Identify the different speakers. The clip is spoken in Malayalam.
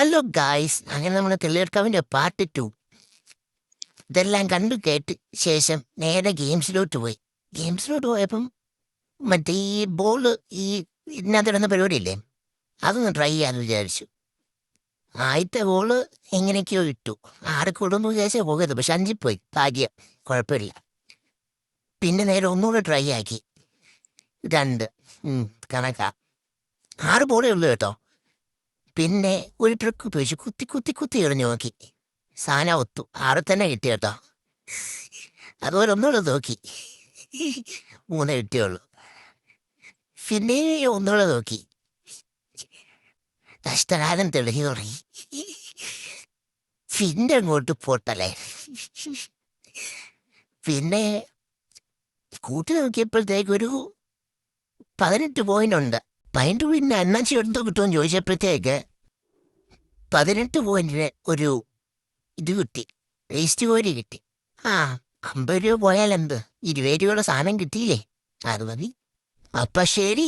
Speaker 1: ഹലോ ഗായ്സ്, അങ്ങനെ നമ്മൾ തെളിയെടുക്കാവിൻ്റെ പാർട്ട് 2 ഇതെല്ലാം കണ്ടു കേട്ട് ശേഷം നേരെ ഗെയിംസിലോട്ട് പോയി. ഗെയിംസിലോട്ട് പോയപ്പം മറ്റേ ഈ ബോള് ഈ ഇതിനകത്തിടുന്ന പരിപാടിയില്ലേ, അതൊന്ന് ട്രൈ ചെയ്യാമെന്ന് വിചാരിച്ചു. ആദ്യത്തെ ബോള് എങ്ങനെയൊക്കെയോ ഇട്ടു. ആരൊക്കെ ഇടുമെന്ന് വിചാരിച്ചാൽ പോകരുത്, പക്ഷെ അഞ്ചിപ്പോയി. ഭാഗ്യം, കുഴപ്പമില്ല. പിന്നെ നേരെ ഒന്നുകൂടെ ട്രൈ ആക്കി. 2 കണക്കാ. 6 ബോളേ ഉള്ളൂ കേട്ടോ. പിന്നെ ഒരു ട്രിക്ക് ഉപയോഗിച്ച് കുത്തി കുത്തി കുത്തി എറിഞ്ഞു നോക്കി. സാധനം ഒത്തു. 6 തന്നെ കിട്ടി കേട്ടോ. അതുപോലെ ഒന്നുകൂടെ നോക്കി, 3 കിട്ടിയുള്ളൂ. പിന്നെ ഒന്നുകൂടെ നോക്കി, നഷ്ടകാലം തെളിഞ്ഞു തുടങ്ങി. പിന്നെ അങ്ങോട്ട് പൊട്ടലേ. പിന്നെ കൂട്ടി നോക്കിയപ്പോഴത്തേക്ക് ഒരു 18 പോയിന്റ് ഉണ്ട്. 18 പിന്നെ അണ്ണാച്ചി എന്തോ കിട്ടുമെന്ന് ചോദിച്ചപ്പോഴത്തേക്ക് 18 പോയിന്റിന് ഒരു ഇത് കിട്ടി, വേസ്റ്റ് കോരി കിട്ടി. ആ 50 രൂപ പോയാലെന്ത്, 20 രൂപയുടെ സാധനം കിട്ടിയില്ലേ, അത് മതി. അപ്പൊ ശരി.